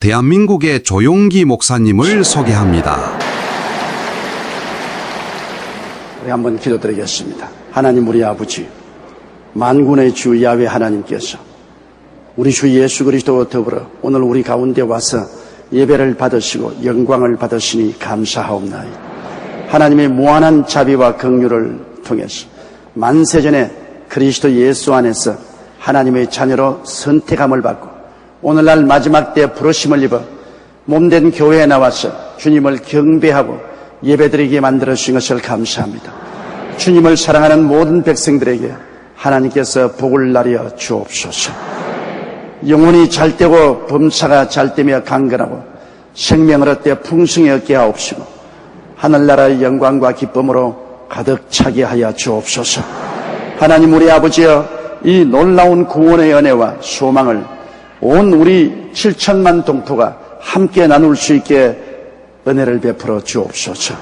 대한민국의 조용기 목사님을 소개합니다. 우리 한번 기도드리겠습니다. 하나님 우리 아버지, 만군의 주 야훼 하나님께서 우리 주 예수 그리스도와 더불어 오늘 우리 가운데 와서 예배를 받으시고 영광을 받으시니 감사하옵나이다. 하나님의 무한한 자비와 긍휼을 통해서 만세전에 그리스도 예수 안에서 하나님의 자녀로 선택함을 받고 오늘날 마지막 때 부르심을 입어 몸된 교회에 나와서 주님을 경배하고 예배드리게 만들어주신 것을 감사합니다. 주님을 사랑하는 모든 백성들에게 하나님께서 복을 나려 주옵소서. 영혼이 잘되고 범사가 잘되며 강건하고 생명을 얻되 풍성히 얻게 하옵시고 하늘나라의 영광과 기쁨으로 가득 차게 하여 주옵소서. 하나님 우리 아버지여, 이 놀라운 구원의 은혜와 소망을 온 우리 7천만 동포가 함께 나눌 수 있게 은혜를 베풀어 주옵소서.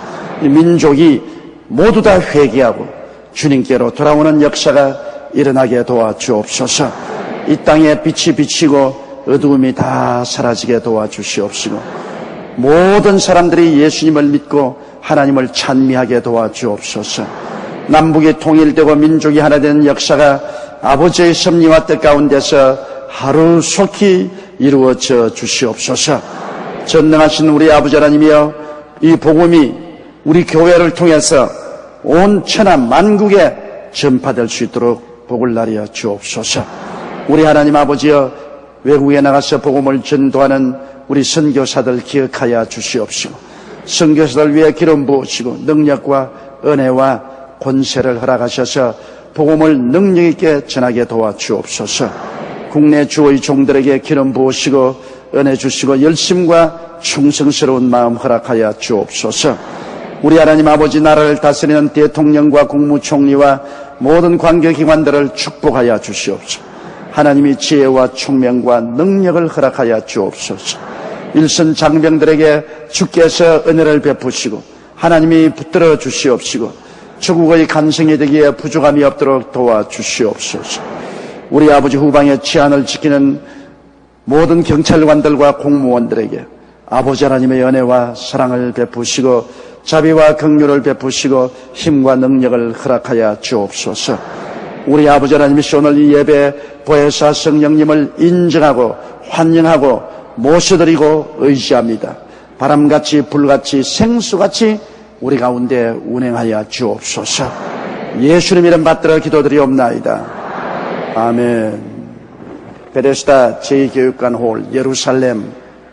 이 민족이 모두 다 회개하고 주님께로 돌아오는 역사가 일어나게 도와주옵소서. 이 땅에 빛이 비치고 어두움이 다 사라지게 도와주시옵시고 모든 사람들이 예수님을 믿고 하나님을 찬미하게 도와주옵소서. 남북이 통일되고 민족이 하나 되는 역사가 아버지의 섭리와 뜻 가운데서 하루속히 이루어져 주시옵소서. 전능하신 우리 아버지 하나님이여, 이 복음이 우리 교회를 통해서 온 천하 만국에 전파될 수 있도록 복을 나려 주옵소서. 우리 하나님 아버지여, 외국에 나가서 복음을 전도하는 우리 선교사들 기억하여 주시옵시고 선교사들 위해 기름 부으시고 능력과 은혜와 권세를 허락하셔서 복음을 능력 있게 전하게 도와주옵소서. 국내 주의 종들에게 기름 부으시고 은혜 주시고 열심과 충성스러운 마음 허락하여 주옵소서. 우리 하나님 아버지, 나라를 다스리는 대통령과 국무총리와 모든 관계기관들을 축복하여 주시옵소서. 하나님이 지혜와 총명과 능력을 허락하여 주옵소서. 일선 장병들에게 주께서 은혜를 베푸시고 하나님이 붙들어 주시옵시고 조국의 간성이 되기에 부족함이 없도록 도와주시옵소서. 우리 아버지 후방의 치안을 지키는 모든 경찰관들과 공무원들에게 아버지 하나님의 은혜와 사랑을 베푸시고 자비와 긍휼을 베푸시고 힘과 능력을 허락하여 주옵소서. 우리 아버지 하나님이시 오늘 이 예배 보혜사 성령님을 인정하고 환영하고 모셔드리고 의지합니다. 바람같이 불같이 생수같이 우리 가운데 운행하여 주옵소서. 예수님 이름 받들어 기도드리옵나이다. 아멘. 베데스다 제2교육관 홀, 예루살렘,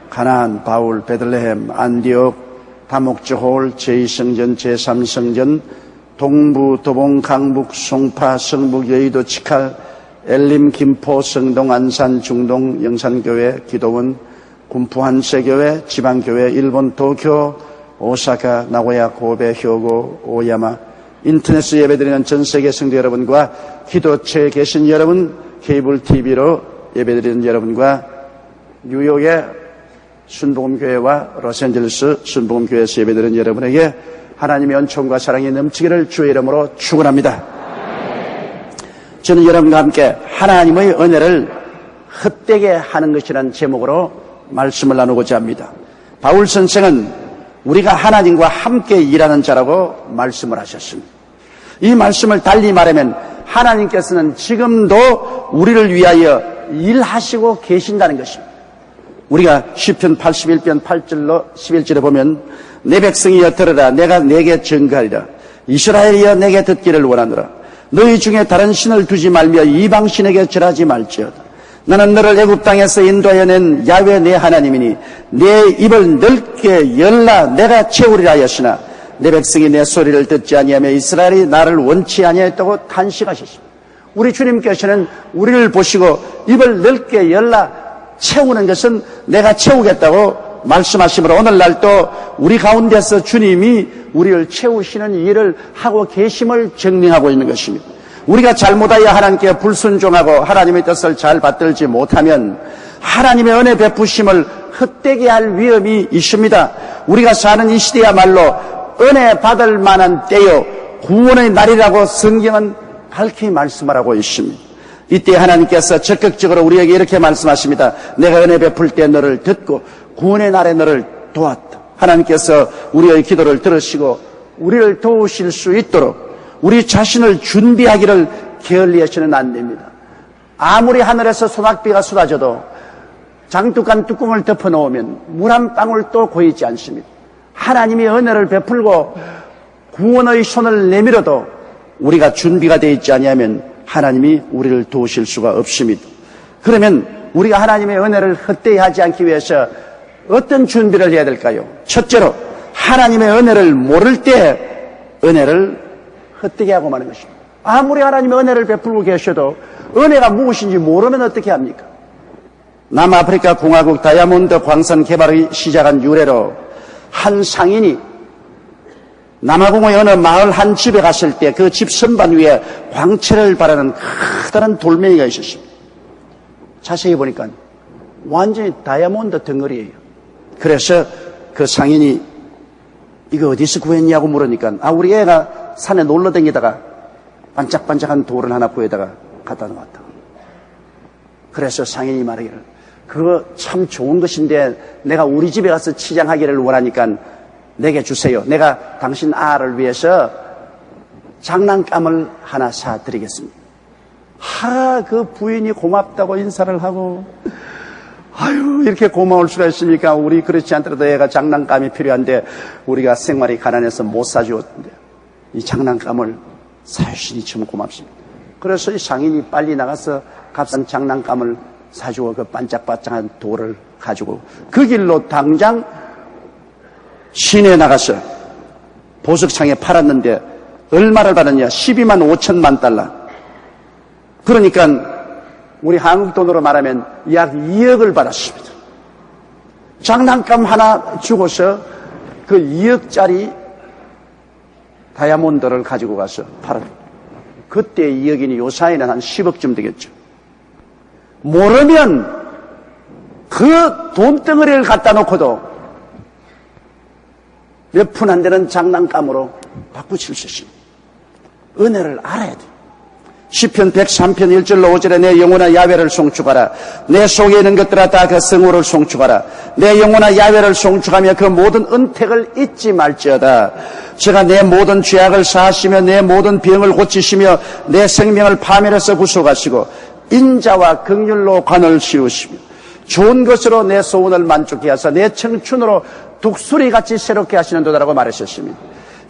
가나안, 바울, 베들레헴, 안디옥, 다목적 홀, 제2성전, 제3성전, 동부, 도봉, 강북, 송파, 성북, 여의도, 치칼, 엘림, 김포, 성동, 안산, 중동, 영산교회, 기도원, 군포 한세교회, 지방교회, 일본 도쿄, 오사카, 나고야, 고베, 효고, 오야마, 인터넷 예배드리는 전 세계 성도 여러분과 기도처에 계신 여러분, 케이블 TV로 예배드리는 여러분과 뉴욕의 순복음교회와 로스앤젤레스 순복음교회에서 예배드리는 여러분에게 하나님의 은총과 사랑이 넘치기를 주의 이름으로 축원합니다. 저는 여러분과 함께 하나님의 은혜를 헛되게 하는 것이라는 제목으로 말씀을 나누고자 합니다. 바울 선생은 우리가 하나님과 함께 일하는 자라고 말씀을 하셨습니다. 이 말씀을 달리 말하면 하나님께서는 지금도 우리를 위하여 일하시고 계신다는 것입니다. 우리가 시편 81편 8절로 11절에 보면 내 백성이여 들으라, 내가 내게 증거하리라. 이스라엘이여 내게 듣기를 원하노라. 너희 중에 다른 신을 두지 말며 이방 신에게 절하지 말지어다. 나는 너를 애굽 땅에서 인도하여 낸 야훼 내 하나님이니 내 입을 넓게 열라 내가 채우리라 하였으나 내 백성이 내 소리를 듣지 아니하며 이스라엘이 나를 원치 아니하였다고 탄식하셨습니다. 우리 주님께서는 우리를 보시고 입을 넓게 열라 채우는 것은 내가 채우겠다고 말씀하시므로 오늘날 또 우리 가운데서 주님이 우리를 채우시는 일을 하고 계심을 증명하고 있는 것입니다. 우리가 잘못하여 하나님께 불순종하고 하나님의 뜻을 잘 받들지 못하면 하나님의 은혜 베푸심을 헛되게 할 위험이 있습니다. 우리가 사는 이 시대야말로 은혜 받을 만한 때요 구원의 날이라고 성경은 밝히 말씀하고 있습니다. 이때 하나님께서 적극적으로 우리에게 이렇게 말씀하십니다. 내가 은혜 베풀 때 너를 듣고 구원의 날에 너를 도왔다. 하나님께서 우리의 기도를 들으시고 우리를 도우실 수 있도록 우리 자신을 준비하기를 게을리해서는 안 됩니다. 아무리 하늘에서 소낙비가 쏟아져도 장독한 뚜껑을 덮어놓으면 물 한 방울도 고이지 않습니다. 하나님이 은혜를 베풀고 구원의 손을 내밀어도 우리가 준비가 되어 있지 아니하면 하나님이 우리를 도우실 수가 없습니다. 그러면 우리가 하나님의 은혜를 헛되이 하지 않기 위해서 어떤 준비를 해야 될까요? 첫째로 하나님의 은혜를 모를 때 은혜를 헛되게 하고 마는 것입니다. 아무리 하나님의 은혜를 베풀고 계셔도 은혜가 무엇인지 모르면 어떻게 합니까? 남아프리카 공화국 다이아몬드 광산 개발을 시작한 유래로 한 상인이 남아공의 어느 마을 한 집에 갔을 때 그 집 선반 위에 광채를 바라는 커다란 돌멩이가 있었습니다. 자세히 보니까 완전히 다이아몬드 덩어리예요. 그래서 그 상인이 이거 어디서 구했냐고 물으니까 우리 애가 산에 놀러 다니다가 반짝반짝한 돌을 하나 구해다가 갖다 놓았다. 그래서 상인이 말하기를 그거 참 좋은 것인데 내가 우리 집에 가서 치장하기를 원하니까 내게 주세요. 내가 당신 아를 위해서 장난감을 하나 사드리겠습니다. 그 부인이 고맙다고 인사를 하고 이렇게 고마울 수가 있습니까? 우리 그렇지 않더라도 애가 장난감이 필요한데 우리가 생활이 가난해서 못 사주었는데 이 장난감을 사주시니 참 고맙습니다. 그래서 이 상인이 빨리 나가서 값싼 장난감을 사주고 그 반짝반짝한 돌을 가지고 그 길로 당장 시내에 나가서 보석창에 팔았는데 얼마를 받았냐? 12만 5천만 달러. 그러니까 우리 한국 돈으로 말하면 약 2억을 받았습니다. 장난감 하나 주고서 그 2억짜리 다이아몬드를 가지고 가서 팔았다. 그때 2억이니 요사이는 한 10억쯤 되겠죠. 모르면 그 돈덩어리를 갖다 놓고도 몇 푼 안 되는 장난감으로 바꾸칠 수 있습니다. 은혜를 알아야 돼요. 시편 103편 1절로 5절에 내 영혼아 야훼를 송축하라. 내 속에 있는 것들아 다 그 성호를 송축하라. 내 영혼아 야훼를 송축하며 그 모든 은택을 잊지 말지어다. 제가 내 모든 죄악을 사하시며 내 모든 병을 고치시며 내 생명을 파멸해서 구속하시고 인자와 긍휼로 관을 씌우시며 좋은 것으로 내 소원을 만족케 하사 내 청춘으로 독수리같이 새롭게 하시는도다라고 말하셨습니다.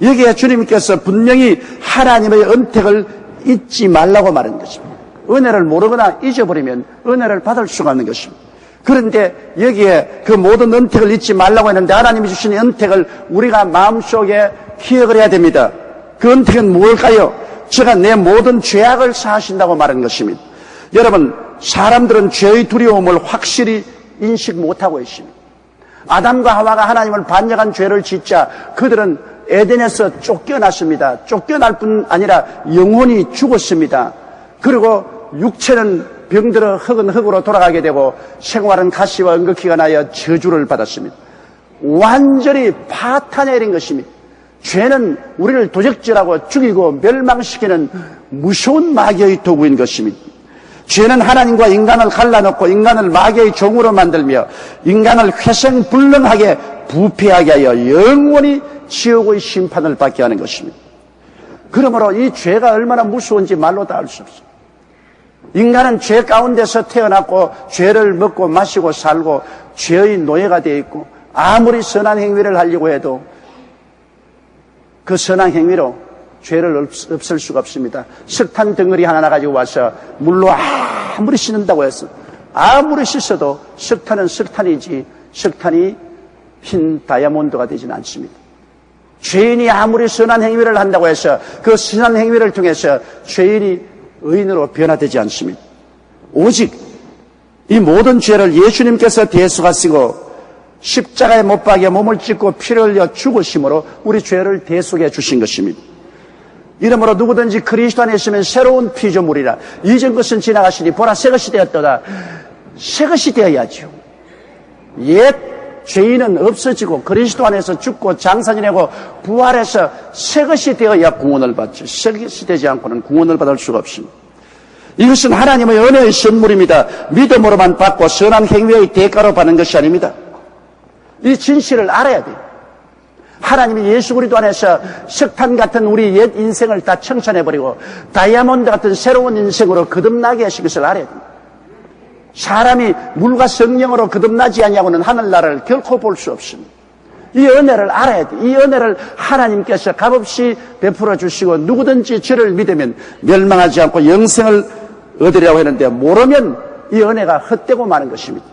여기에 주님께서 분명히 하나님의 은택을 잊지 말라고 말한 것입니다. 은혜를 모르거나 잊어버리면 은혜를 받을 수가 없는 것입니다. 그런데 여기에 그 모든 은택을 잊지 말라고 했는데 하나님이 주신 은택을 우리가 마음속에 기억을 해야 됩니다. 그 은택은 뭘까요? 제가 내 모든 죄악을 사하신다고 말한 것입니다. 여러분, 사람들은 죄의 두려움을 확실히 인식 못하고 있습니다. 아담과 하와가 하나님을 반역한 죄를 짓자 그들은 에덴에서 쫓겨났습니다. 쫓겨날 뿐 아니라 영혼이 죽었습니다. 그리고 육체는 병들어 흙은 흙으로 돌아가게 되고 생활은 가시와 은극히가 나여 저주를 받았습니다. 완전히 파탄내린 것입니다. 죄는 우리를 도적질하고 죽이고 멸망시키는 무서운 마귀의 도구인 것입니다. 죄는 하나님과 인간을 갈라놓고 인간을 마귀의 종으로 만들며 인간을 회생불능하게 부패하게 하여 영원히 지옥의 심판을 받게 하는 것입니다. 그러므로 이 죄가 얼마나 무서운지 말로 다 알 수 없습니다. 인간은 죄 가운데서 태어났고 죄를 먹고 마시고 살고 죄의 노예가 되어 있고 아무리 선한 행위를 하려고 해도 그 선한 행위로 죄를 없앨 수가 없습니다. 석탄 덩어리 하나 가지고 와서 물로 아무리 씻는다고 해서 아무리 씻어도 석탄은 석탄이지 석탄이 흰 다이아몬드가 되지는 않습니다. 죄인이 아무리 선한 행위를 한다고 해서 그 선한 행위를 통해서 죄인이 의인으로 변화되지 않습니다. 오직 이 모든 죄를 예수님께서 대속하시고 십자가에 못 박여 몸을 찢고 피를 흘려 죽으심으로 우리 죄를 대속해 주신 것입니다. 이러므로 누구든지 그리스도 안에 있으면 새로운 피조물이라 이전 것은 지나가시니 보라 새것이 되었도다. 새것이 되어야죠. 옛 죄인은 없어지고 그리스도 안에서 죽고 장사 지내고 부활해서 새것이 되어야 구원을 받죠. 새것이 되지 않고는 구원을 받을 수가 없습니다. 이것은 하나님의 은혜의 선물입니다. 믿음으로만 받고 선한 행위의 대가로 받는 것이 아닙니다. 이 진실을 알아야 돼요. 하나님이 예수 그리스도 안에서 석탄 같은 우리 옛 인생을 다 청산해버리고 다이아몬드 같은 새로운 인생으로 거듭나게 하신 것을 알아야 됩니다. 사람이 물과 성령으로 거듭나지 아니하고는 하늘나라를 결코 볼 수 없습니다. 이 은혜를 알아야 돼. 이 은혜를 하나님께서 값없이 베풀어 주시고 누구든지 저를 믿으면 멸망하지 않고 영생을 얻으려고 했는데 모르면 이 은혜가 헛되고 마는 것입니다.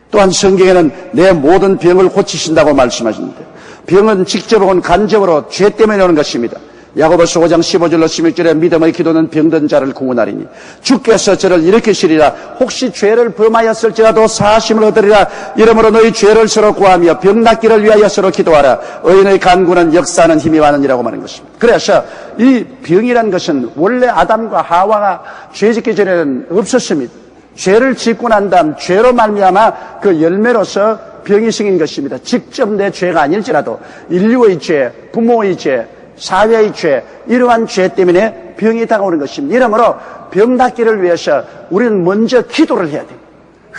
또한 성경에는 내 모든 병을 고치신다고 말씀하시는데 병은 직접 혹은 간접으로 죄 때문에 오는 것입니다. 야고보서 5장 15절로 16절에 믿음의 기도는 병든 자를 구원하리니 주께서 저를 일으키시리라. 혹시 죄를 범하였을지라도 사하심을 얻으리라. 이러므로 너희 죄를 서로 구하며 병 낫기를 위하여 서로 기도하라. 의인의 간구는 역사하는 힘이 많으니라고 말하는 것입니다. 그래서 이 병이란 것은 원래 아담과 하와가 죄 짓기 전에는 없었습니다. 죄를 짓고 난 다음 죄로 말미암아 그 열매로서 병이 생긴 것입니다. 직접 내 죄가 아닐지라도 인류의 죄, 부모의 죄, 사회의 죄, 이러한 죄 때문에 병이 다가오는 것입니다. 이러므로 병 낫기를 위해서 우리는 먼저 기도를 해야 돼요.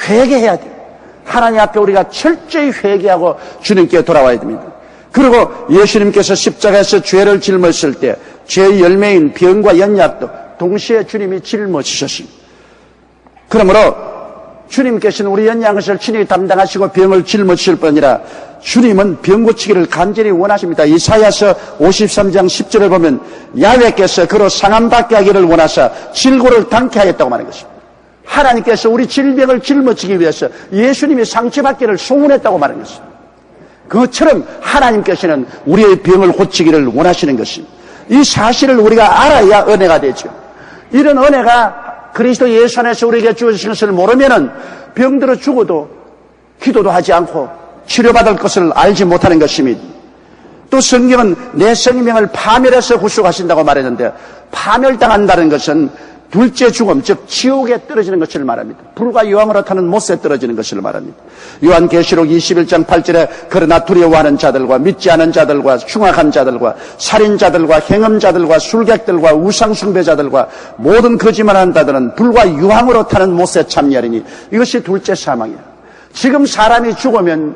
회개해야 돼요. 하나님 앞에 우리가 철저히 회개하고 주님께 돌아와야 됩니다. 그리고 예수님께서 십자가에서 죄를 짊었을 때 죄의 열매인 병과 연약도 동시에 주님이 짊어지셨습니다. 그러므로 주님께서는 우리 연약한 것을 친히 담당하시고 병을 짊어지실 뿐 아니라 주님은 병 고치기를 간절히 원하십니다. 이사야서 53장 10절을 보면 야훼께서 그로 상함받게 하기를 원하사 질고를 당케 하였다고 말하는 것입니다. 하나님께서 우리 질병을 짊어지기 위해서 예수님이 상처받기를 소원했다고 말하는 것입니다. 그것처럼 하나님께서는 우리의 병을 고치기를 원하시는 것입니다. 이 사실을 우리가 알아야 은혜가 되죠. 이런 은혜가 그리스도 예수 안에서 우리에게 주어진 것을 모르면은 병들어 죽어도 기도도 하지 않고 치료받을 것을 알지 못하는 것입니다. 또 성경은 내 생명을 파멸해서 구속하신다고 말했는데 파멸당한다는 것은 둘째 죽음, 즉 지옥에 떨어지는 것을 말합니다. 불과 유황으로 타는 못에 떨어지는 것을 말합니다. 요한계시록 21장 8절에 그러나 두려워하는 자들과 믿지 않은 자들과 흉악한 자들과 살인자들과 행음자들과 술객들과 우상숭배자들과 모든 거짓말하는 자들은 불과 유황으로 타는 못에 참여하리니 이것이 둘째 사망이야. 지금 사람이 죽으면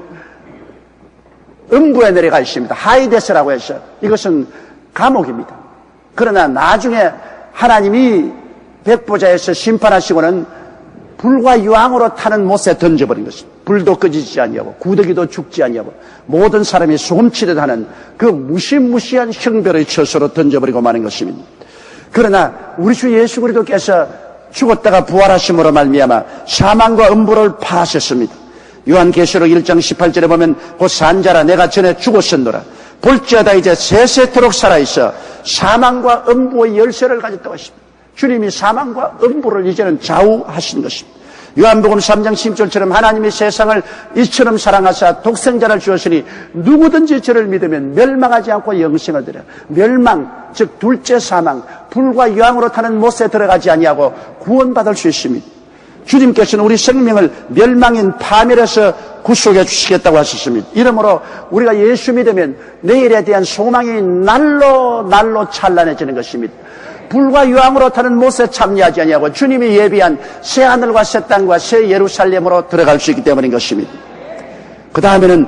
음부에 내려가 있습니다. 하이데스라고 해서 이것은 감옥입니다. 그러나 나중에 하나님이 백보자에서 심판하시고는 불과 유황으로 타는 못에 던져버린 것입니다. 불도 꺼지지 아니하고 구더기도 죽지 아니하고 모든 사람이 소금치듯 하는 그 무시무시한 형벌의 처소로 던져버리고 마는 것입니다. 그러나 우리 주 예수 그리스도께서 죽었다가 부활하심으로 말미암아 사망과 음부를 파하셨습니다. 요한계시록 1장 18절에 보면 그 산자라 내가 전에 죽었었노라 볼지어다 이제 세세토록 살아있어 사망과 음부의 열쇠를 가졌다고 하십니다. 주님이 사망과 음부를 이제는 좌우하신 것입니다. 요한복음 3장 10절처럼 하나님이 세상을 이처럼 사랑하사 독생자를 주었으니 누구든지 저를 믿으면 멸망하지 않고 영생을 얻으리라. 멸망, 즉 둘째 사망, 불과 유황으로 타는 못에 들어가지 아니하고 구원받을 수 있습니다. 주님께서는 우리 생명을 멸망인 파멸에서 구속해 주시겠다고 하셨습니다. 이러므로 우리가 예수 믿으면 내일에 대한 소망이 날로 찬란해지는 것입니다. 불과 유황으로 타는 못에 참여하지 아니하고 주님이 예비한 새 하늘과 새 땅과 새 예루살렘으로 들어갈 수 있기 때문인 것입니다. 그 다음에는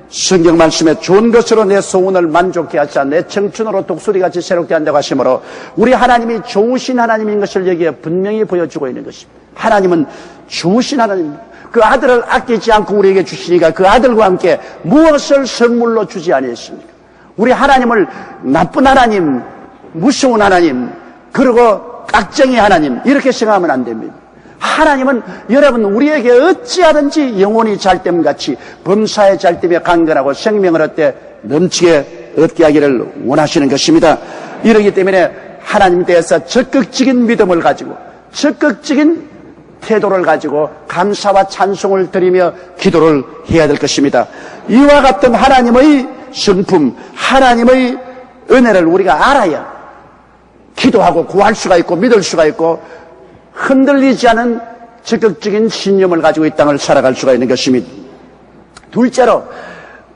성경 말씀에 좋은 것으로 내 소원을 만족케 하사 내 청춘으로 독수리같이 새롭게 한다고 하시므로 우리 하나님이 좋으신 하나님인 것을 여기에 분명히 보여주고 있는 것입니다. 하나님은 좋으신 하나님입니다. 그 아들을 아끼지 않고 우리에게 주시니까 그 아들과 함께 무엇을 선물로 주지 아니했습니까? 우리 하나님을 나쁜 하나님, 무서운 하나님, 그리고 깍쟁이 하나님 이렇게 생각하면 안 됩니다. 하나님은 여러분 우리에게 어찌하든지 영혼이 잘됨같이 범사에 잘되며 강건하고 생명을 얻되 넘치게 얻게 하기를 원하시는 것입니다. 이러기 때문에 하나님에 대해서 적극적인 믿음을 가지고 적극적인 태도를 가지고 감사와 찬송을 드리며 기도를 해야 될 것입니다. 이와 같은 하나님의 성품, 하나님의 은혜를 우리가 알아야 기도하고 구할 수가 있고 믿을 수가 있고 흔들리지 않은 적극적인 신념을 가지고 이 땅을 살아갈 수가 있는 것입니다. 둘째로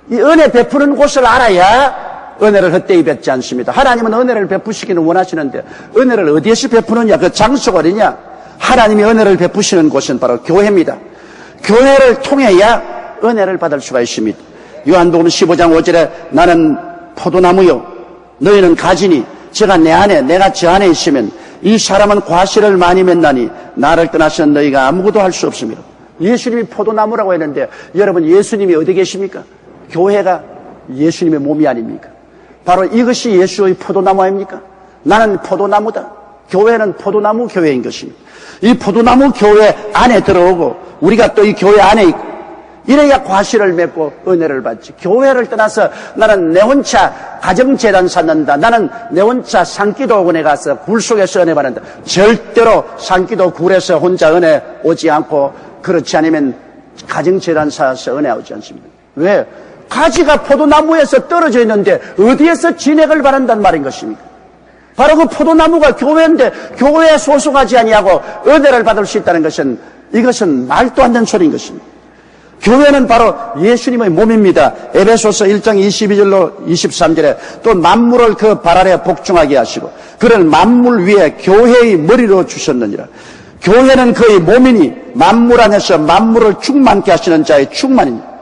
이 은혜 베푸는 곳을 알아야 은혜를 헛되이 뱉지 않습니다. 하나님은 은혜를 베푸시기는 원하시는데 은혜를 어디에서 베푸느냐? 그 장소가 어디냐? 하나님이 은혜를 베푸시는 곳은 바로 교회입니다. 교회를 통해야 은혜를 받을 수가 있습니다. 요한복음 15장 5절에 나는 포도나무요 너희는 가지니 제가 내 안에 내가 저 안에 있으면 이 사람은 과실을 많이 맺나니 나를 떠나서는 너희가 아무것도 할 수 없습니다. 예수님이 포도나무라고 했는데 여러분 예수님이 어디 계십니까? 교회가 예수님의 몸이 아닙니까? 바로 이것이 예수의 포도나무 아닙니까? 나는 포도나무다. 교회는 포도나무 교회인 것입니다. 이 포도나무 교회 안에 들어오고 우리가 또 이 교회 안에 있고 이래야 과실을 맺고 은혜를 받지. 교회를 떠나서 나는 내 혼자 가정재단 쌓는다. 나는 내 혼자 산기도원에 가서 굴 속에서 은혜 받는다. 절대로 산기도 굴에서 혼자 은혜 오지 않고 그렇지 않으면 가정재단 쌓아서 은혜 오지 않습니다. 왜? 가지가 포도나무에서 떨어져 있는데 어디에서 진액을 바란단 말인 것입니까? 바로 그 포도나무가 교회인데 교회에 소속하지 아니하고 은혜를 받을 수 있다는 것은 이것은 말도 안 되는 소리인 것입니다. 교회는 바로 예수님의 몸입니다. 에베소서 1장 22절로 23절에 또 만물을 그 발 아래 복종하게 하시고 그를 만물 위에 교회의 머리로 주셨느니라. 교회는 그의 몸이니 만물 안에서 만물을 충만케 하시는 자의 충만입니다.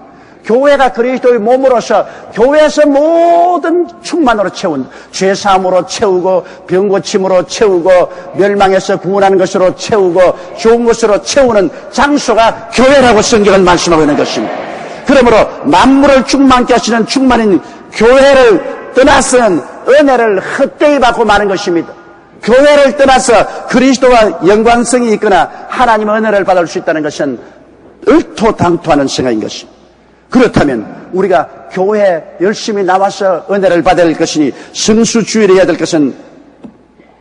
교회가 그리스도의 몸으로서 교회에서 모든 충만으로 채운 죄사함으로 채우고 병고침으로 채우고 멸망에서 구원하는 것으로 채우고 좋은 것으로 채우는 장소가 교회라고 성경은 말씀하고 있는 것입니다. 그러므로 만물을 충만케 하시는 충만인 교회를 떠나서는 은혜를 헛되이 받고 마는 것입니다. 교회를 떠나서 그리스도와 영광성이 있거나 하나님의 은혜를 받을 수 있다는 것은 얼토당토하는 생각인 것입니다. 그렇다면 우리가 교회에 열심히 나와서 은혜를 받아야 될 것이니 성수주일을 해야 될 것은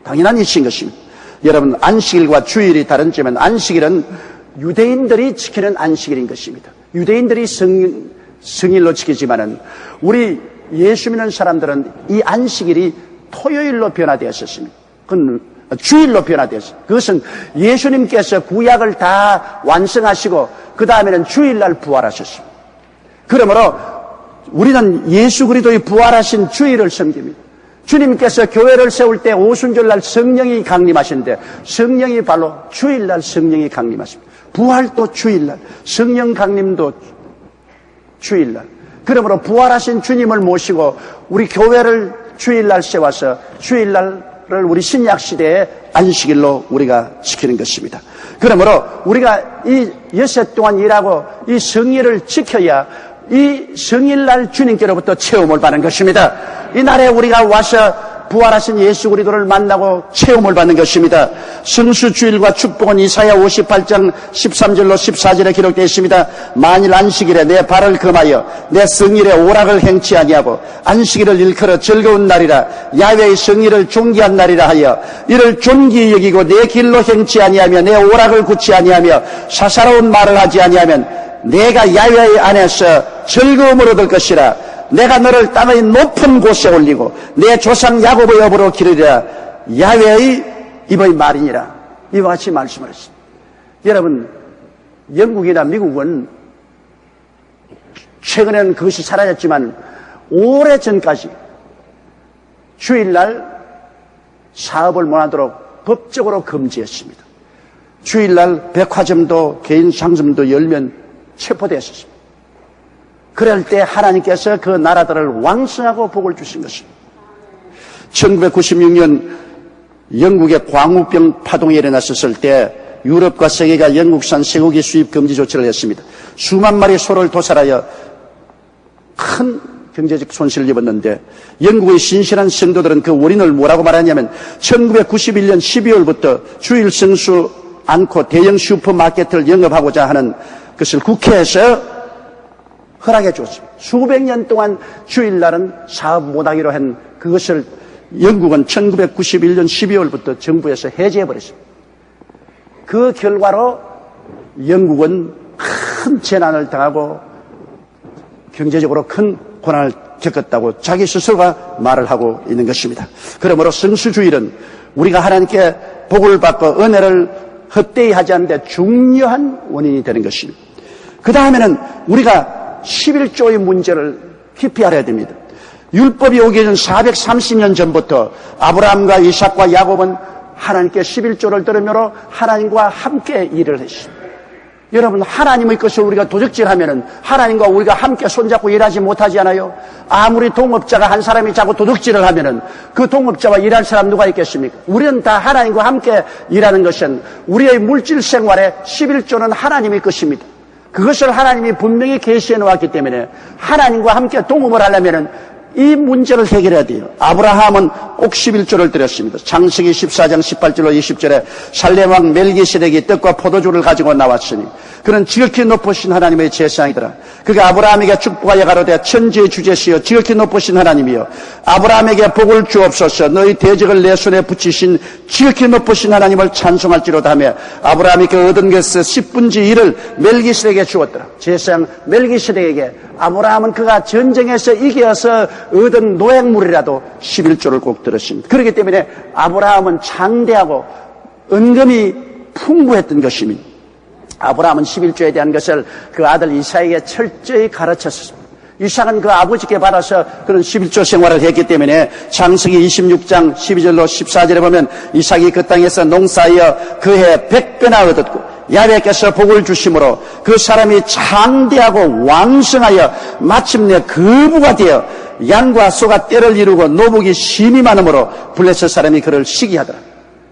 당연한 일인 것입니다. 여러분 안식일과 주일이 다른 점은 안식일은 유대인들이 지키는 안식일인 것입니다. 유대인들이 성일로 지키지만은 우리 예수 믿는 사람들은 이 안식일이 토요일로 변화되었습니다. 그건 주일로 변화되었습니다. 그것은 예수님께서 구약을 다 완성하시고 그 다음에는 주일날 부활하셨습니다. 그러므로 우리는 예수 그리스도의 부활하신 주일을 섬깁니다. 주님께서 교회를 세울 때 오순절날 성령이 강림하시는데 성령이 바로 주일날 성령이 강림하십니다. 부활도 주일날, 성령 강림도 주일날. 그러므로 부활하신 주님을 모시고 우리 교회를 주일날 세워서 주일날을 우리 신약시대의 안식일로 우리가 지키는 것입니다. 그러므로 우리가 이 여섯 동안 일하고 이 성일을 지켜야 이 성일날 주님께로부터 체험을 받는 것입니다. 이 날에 우리가 와서 부활하신 예수 그리스도를 만나고 체험을 받는 것입니다. 성수주일과 축복은 이사야 58장 13절로 14절에 기록되어 있습니다. 만일 안식일에 내 발을 금하여 내 성일에 오락을 행치 아니하고 안식일을 일컬어 즐거운 날이라 야훼의 성일을 존귀한 날이라 하여 이를 존귀히 여기고 내 길로 행치 아니하며 내 오락을 굳지 아니하며 사사로운 말을 하지 아니하면 내가 야훼 안에서 즐거움을 얻을 것이라. 내가 너를 땅의 높은 곳에 올리고 내 조상 야곱의 업으로 기르리라. 야훼의 입의 말이니라. 이와 같이 말씀을 했습니다. 여러분 영국이나 미국은 최근에는 그것이 사라졌지만 오래전까지 주일날 사업을 못하도록 법적으로 금지했습니다. 주일날 백화점도 개인 상점도 열면 체포되었습니다. 그럴 때 하나님께서 그 나라들을 왕성하고 복을 주신 것입니다. 1996년 영국의 광우병 파동이 일어났었을 때 유럽과 세계가 영국산 쇠고기 수입 금지 조치를 했습니다. 수만 마리 소를 도살하여 큰 경제적 손실을 입었는데 영국의 신실한 성도들은 그 원인을 뭐라고 말하냐면 1991년 12월부터 주일 성수 않고 대형 슈퍼마켓을 영업하고자 하는 그것을 국회에서 허락해 줬습니다. 수백 년 동안 주일날은 사업 못하기로 한 그것을 영국은 1991년 12월부터 정부에서 해제해버렸습니다. 그 결과로 영국은 큰 재난을 당하고 경제적으로 큰 고난을 겪었다고 자기 스스로가 말을 하고 있는 것입니다. 그러므로 성수주일은 우리가 하나님께 복을 받고 은혜를 헛되이 하지 않는데 중요한 원인이 되는 것입니다. 그 다음에는 우리가 11조의 문제를 깊이 알아야 됩니다. 율법이 오기 전 430년 전부터 아브라함과 이삭과 야곱은 하나님께 11조를 들으므로 하나님과 함께 일을 했습니다. 여러분, 하나님의 것을 우리가 도적질하면은 하나님과 우리가 함께 손잡고 일하지 못하지 않아요? 아무리 동업자가 한 사람이 자꾸 도둑질을 하면은 그 동업자와 일할 사람 누가 있겠습니까? 우리는 다 하나님과 함께 일하는 것은 우리의 물질 생활에 11조는 하나님의 것입니다. 그것을 하나님이 분명히 계시해 놓았기 때문에 하나님과 함께 동업을 하려면은 이 문제를 해결해야 돼요. 아브라함은 꼭 11조를 드렸습니다. 창세기 14장 18절로 20절에 살렘왕 멜기세덱이 떡과 포도주를 가지고 나왔으니 그는 지극히 높으신 하나님의 제사장이더라. 그가 아브라함에게 축복하여 가로되 천지의 주제시여 지극히 높으신 하나님이여 아브라함에게 복을 주옵소서. 너희 대적을 내 손에 붙이신 지극히 높으신 하나님을 찬송할지로다 하며 아브라함이 그 얻은 것의 10분의 1을 멜기세덱에게 주었더라. 제사장 멜기세덱에게 아브라함은 그가 전쟁에서 이겨서 얻은 노획물이라도 11조를 꼭 들었습니다. 그렇기 때문에 아브라함은 장대하고 은금이 풍부했던 것입니다. 아브라함은 11조에 대한 것을 그 아들 이삭에게 철저히 가르쳤습니다. 이삭은 그 아버지께 받아서 그런 11조 생활을 했기 때문에 창세기 26장 12절로 14절에 보면 이삭이 그 땅에서 농사하여 그해 100배나 얻었고 야훼께서 복을 주심으로 그 사람이 장대하고 왕성하여 마침내 거부가 되어 양과 소가 떼를 이루고 노복이 심히 많으므로 블레셋 사람이 그를 시기하더라.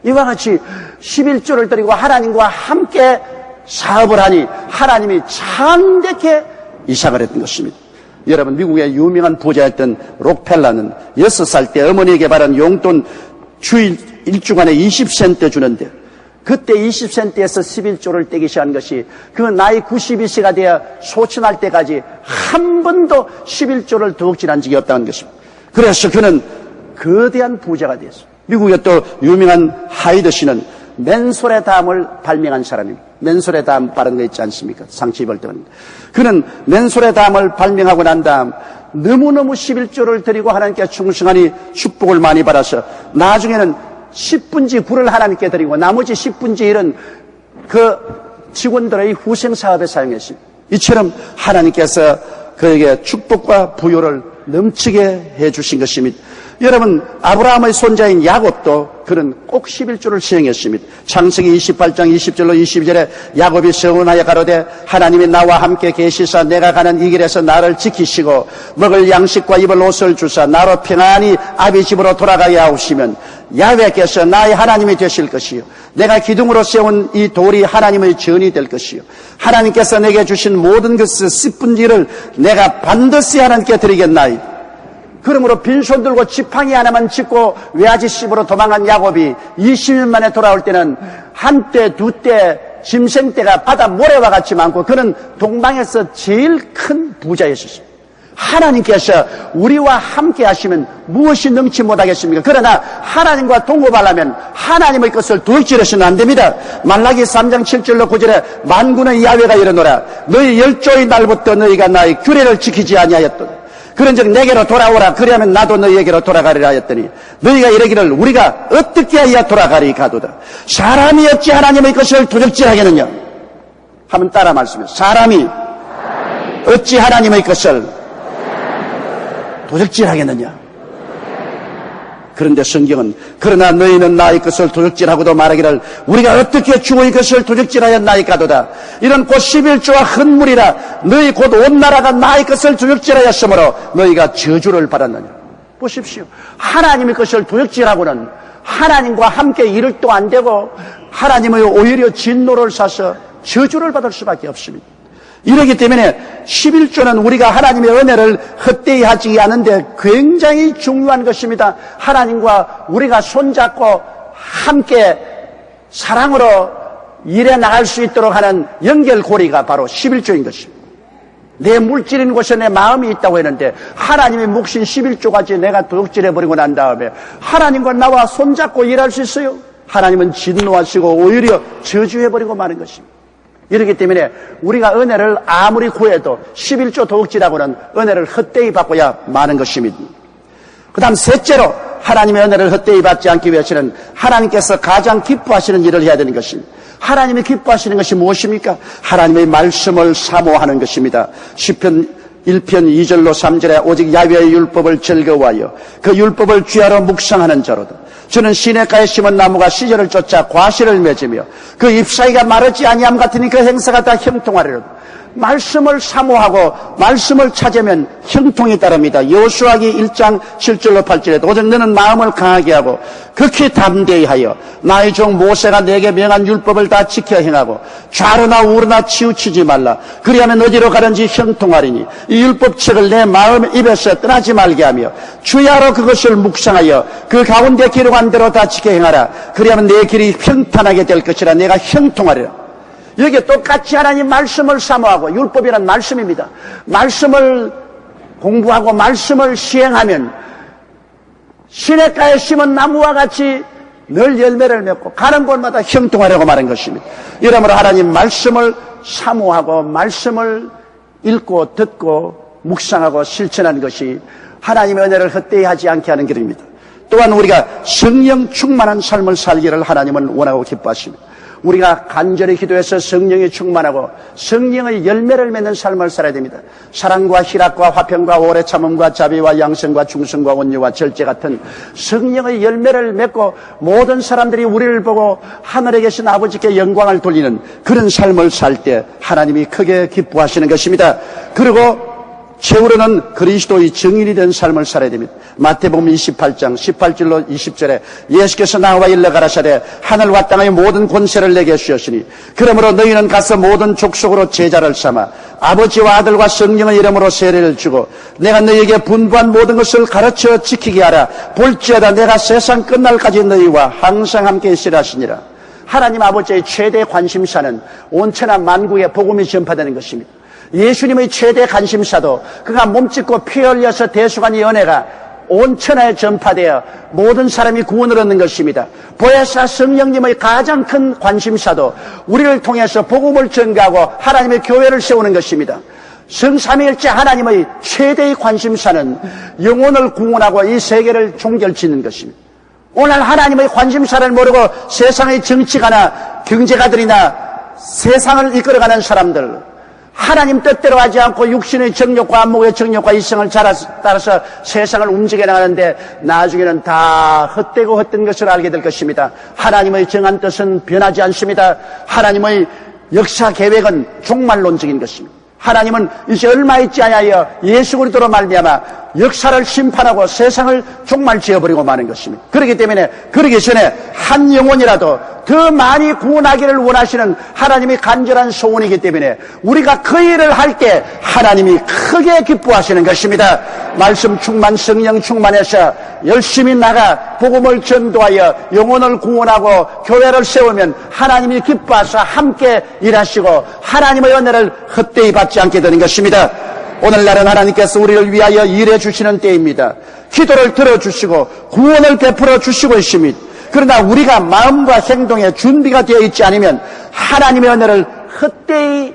이와 같이 11조를 드리고 하나님과 함께 사업을 하니 하나님이 장대케 이삭을 했던 것입니다. 여러분, 미국의 유명한 부자였던 록펠러는 6살 때 어머니에게 받은 용돈 주일 일주간에 20센트 주는데 그때 20센트에서 11조를 떼기 시작한 것이 그 나이 92세가 되어 소천할 때까지 한 번도 11조를 도둑질한 적이 없다는 것입니다. 그래서 그는 거대한 부자가 되었습니다. 미국의 또 유명한 하이드 씨는 맨솔의 담을 발명한 사람입니다. 맨솔의 담 빠른 거 있지 않습니까? 상처 입을 때는. 그는 맨솔의 담을 발명하고 난 다음 너무너무 11조를 드리고 하나님께 충성하니 축복을 많이 받아서 나중에는 10분의 9를 하나님께 드리고 나머지 10분의 1은 그 직원들의 후생 사업에 사용했습니다. 이처럼 하나님께서 그에게 축복과 부요를 넘치게 해주신 것입니다. 여러분, 아브라함의 손자인 야곱도 그는 꼭 11조를 수행했습니다. 창세기 28장 20절로 22절에 야곱이 서원하여 가로되 하나님이 나와 함께 계시사 내가 가는 이 길에서 나를 지키시고 먹을 양식과 입을 옷을 주사 나로 평안히 아비 집으로 돌아가게 하시면 야훼께서 나의 하나님이 되실 것이요 내가 기둥으로 세운 이 돌이 하나님의 전이 될 것이요 하나님께서 내게 주신 모든 것의 10분의 1을 내가 반드시 하나님께 드리겠나이다. 그러므로 빈손 들고 지팡이 하나만 짚고 외아지 집으로 도망간 야곱이 20년 만에 돌아올 때는 한때 두때 짐승떼가 바다 모래와 같이 많고 그는 동방에서 제일 큰 부자였습니다. 하나님께서 우리와 함께 하시면 무엇이 넘치 못하겠습니까? 그러나 하나님과 동업하려면 하나님의 것을 도둑질해서는 안 됩니다. 말라기 3장 7절로 9절에 만군의 야훼가 이르노라 너희 열조의 날부터 너희가 나의 규례를 지키지 아니하였도다. 그런즉 내게로 돌아오라 그리하면 나도 너희에게로 돌아가리라 하였더니 너희가 이르기를 우리가 어떻게 하여 돌아가리 가도다. 사람이 어찌 하나님의 것을 도둑질하겠느냐. 한번 따라 말씀해. 사람이 어찌 하나님의 것을 도둑질하겠느냐. 그런데 성경은 그러나 너희는 나의 것을 도둑질하고도 말하기를 우리가 어떻게 주의 것을 도둑질하였나이까도다. 이런 곧 11조와 흔물이라 너희 곧 온 나라가 나의 것을 도둑질하였으므로 너희가 저주를 받았느냐. 보십시오. 하나님의 것을 도둑질하고는 하나님과 함께 일을 또 안 되고 하나님의 오히려 진노를 사서 저주를 받을 수밖에 없습니다. 이러기 때문에 11조는 우리가 하나님의 은혜를 헛되이 하지 않은데 굉장히 중요한 것입니다. 하나님과 우리가 손잡고 함께 사랑으로 일해 나갈 수 있도록 하는 연결고리가 바로 11조인 것입니다. 내 물질인 곳에 내 마음이 있다고 했는데 하나님의 몫인 11조까지 내가 도둑질해버리고 난 다음에 하나님과 나와 손잡고 일할 수 있어요? 하나님은 진노하시고 오히려 저주해버리고 마는 것입니다. 이렇기 때문에 우리가 은혜를 아무리 구해도 11조 도둑질하고는 은혜를 헛되이 받고야 마는 것입니다. 그 다음 셋째로 하나님의 은혜를 헛되이 받지 않기 위해서는 하나님께서 가장 기뻐하시는 일을 해야 되는 것입니다. 하나님이 기뻐하시는 것이 무엇입니까? 하나님의 말씀을 사모하는 것입니다. 시편 1편 2절로 3절에 오직 야훼의 율법을 즐거워하여 그 율법을 귀하러 묵상하는 자로다. 저는 시냇가에 심은 나무가 시절을 쫓아 과실을 맺으며 그 잎사귀가 마르지 아니함 같으니 그 행사가 다 형통하리로다. 말씀을 사모하고 말씀을 찾으면 형통이 따릅니다. 여호수아기 1장 7절로 8절에 오직 너는 마음을 강하게 하고 극히 담대히 하여 나의 종 모세가 내게 명한 율법을 다 지켜 행하고 좌로나 우로나 치우치지 말라. 그리하면 어디로 가든지 형통하리니 이 율법책을 내 마음 입에서 떠나지 말게 하며 주야로 그것을 묵상하여 그 가운데 기록한 대로 다 지켜 행하라. 그리하면 내 길이 평탄하게 될 것이라. 내가 형통하리라. 여기에 똑같이 하나님 말씀을 사모하고, 율법이란 말씀입니다. 말씀을 공부하고 말씀을 시행하면 시냇가에 심은 나무와 같이 늘 열매를 맺고 가는 곳마다 형통하려고 말한 것입니다. 이러므로 하나님 말씀을 사모하고 말씀을 읽고 듣고 묵상하고 실천하는 것이 하나님의 은혜를 헛되이 하지 않게 하는 길입니다. 또한 우리가 성령 충만한 삶을 살기를 하나님은 원하고 기뻐하십니다. 우리가 간절히 기도해서 성령이 충만하고 성령의 열매를 맺는 삶을 살아야 됩니다. 사랑과 희락과 화평과 오래 참음과 자비와 양성과 중성과 온유와 절제 같은 성령의 열매를 맺고 모든 사람들이 우리를 보고 하늘에 계신 아버지께 영광을 돌리는 그런 삶을 살 때 하나님이 크게 기뻐하시는 것입니다. 그리고 최후로는 그리스도의 증인이 된 삶을 살아야 됩니다. 마태복음 28장 18절로 20절에 예수께서 나와 일러 가라사대 하늘과 땅의 모든 권세를 내게 주셨으니 그러므로 너희는 가서 모든 족속으로 제자를 삼아 아버지와 아들과 성령의 이름으로 세례를 주고 내가 너희에게 분부한 모든 것을 가르쳐 지키게 하라. 볼지어다 내가 세상 끝날까지 너희와 항상 함께 있으라 하시니라. 하나님 아버지의 최대 관심사는 온천하 만국에 복음이 전파되는 것입니다. 예수님의 최대 관심사도 그가 몸짓고 피 흘려서 대수관의 은혜가 온 천하에 전파되어 모든 사람이 구원을 얻는 것입니다. 보혜사 성령님의 가장 큰 관심사도 우리를 통해서 복음을 전가하고 하나님의 교회를 세우는 것입니다. 성삼위일체 하나님의 최대의 관심사는 영혼을 구원하고 이 세계를 종결짓는 것입니다. 오늘 하나님의 관심사를 모르고 세상의 정치가나 경제가들이나 세상을 이끌어가는 사람들, 하나님 뜻대로 하지 않고 육신의 정욕과 안목의 정욕과 이성을 따라서 세상을 움직여 나가는데 나중에는 다 헛되고 헛된 것을 알게 될 것입니다. 하나님의 정한 뜻은 변하지 않습니다. 하나님의 역사 계획은 종말론적인 것입니다. 하나님은 이제 얼마 있지 아니하여 예수 그리스도로 말미암아 역사를 심판하고 세상을 종말 지어버리고 마는 것입니다. 그렇기 때문에 그러기 전에 한 영혼이라도 더 많이 구원하기를 원하시는 하나님의 간절한 소원이기 때문에 우리가 그 일을 할 때 하나님이 크게 기뻐하시는 것입니다. 말씀 충만, 성령 충만해서 열심히 나가 복음을 전도하여 영혼을 구원하고 교회를 세우면 하나님이 기뻐하셔 함께 일하시고 하나님의 은혜를 헛되이 받지 않게 되는 것입니다. 오늘날은 하나님께서 우리를 위하여 일해 주시는 때입니다. 기도를 들어주시고 구원을 베풀어 주시고 있습니다. 그러나 우리가 마음과 행동에 준비가 되어 있지 않으면 하나님의 은혜를 헛되이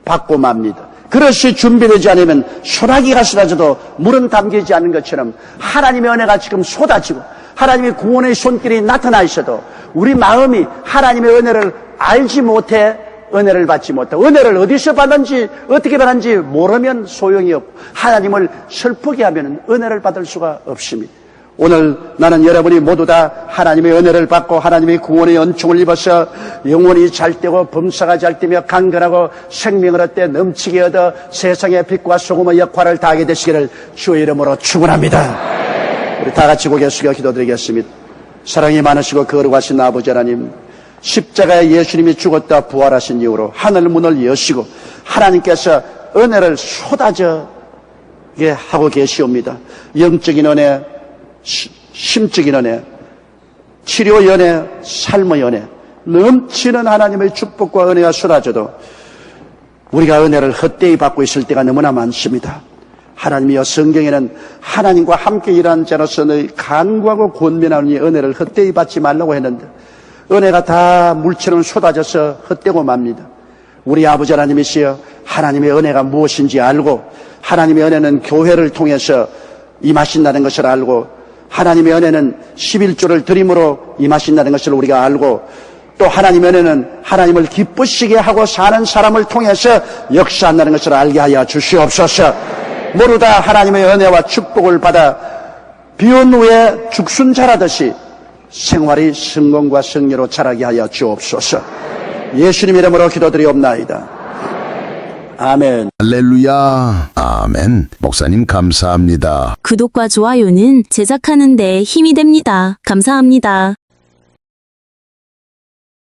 받고 맙니다. 그릇이 준비되지 않으면 소나기가 쏟아져도 물은 담기지 않는 것처럼 하나님의 은혜가 지금 쏟아지고 하나님의 구원의 손길이 나타나 있어도 우리 마음이 하나님의 은혜를 알지 못해 은혜를 받지 못하고 은혜를 어디서 받는지 어떻게 받는지 모르면 소용이 없고 하나님을 슬프게 하면 은혜를 받을 수가 없습니다. 오늘 나는 여러분이 모두 다 하나님의 은혜를 받고 하나님의 구원의 은총을 입어서 영혼이 잘되고 범사가 잘되며 강건하고 생명을 얻되 넘치게 얻어 세상의 빛과 소금의 역할을 다하게 되시기를 주의 이름으로 축원합니다. 우리 다 같이 고개 숙여 기도드리겠습니다. 사랑이 많으시고 거룩하신 아버지 하나님, 십자가에 예수님이 죽었다 부활하신 이후로 하늘 문을 여시고 하나님께서 은혜를 쏟아지게 하고 계시옵니다. 영적인 은혜, 심적인 은혜, 치료의 은혜, 삶의 은혜, 넘치는 하나님의 축복과 은혜가 쏟아져도 우리가 은혜를 헛되이 받고 있을 때가 너무나 많습니다. 하나님이여, 성경에는 하나님과 함께 일하는 자로서 너희 간구하고 권면하니 은혜를 헛되이 받지 말라고 했는데 은혜가 다 물처럼 쏟아져서 헛되고 맙니다. 우리 아버지 하나님이시여, 하나님의 은혜가 무엇인지 알고 하나님의 은혜는 교회를 통해서 임하신다는 것을 알고 하나님의 은혜는 11조를 드림으로 임하신다는 것을 우리가 알고 또 하나님의 은혜는 하나님을 기쁘시게 하고 사는 사람을 통해서 역사한다는 것을 알게 하여 주시옵소서. 모두 다 하나님의 은혜와 축복을 받아 비온 후에 죽순 자라듯이 생활이 성공과 승리로 자라게 하여 주옵소서. 예수님 이름으로 기도드리옵나이다. 아멘. 할렐루야. 아멘. 목사님 감사합니다. 구독과 좋아요는 제작하는 데 힘이 됩니다. 감사합니다.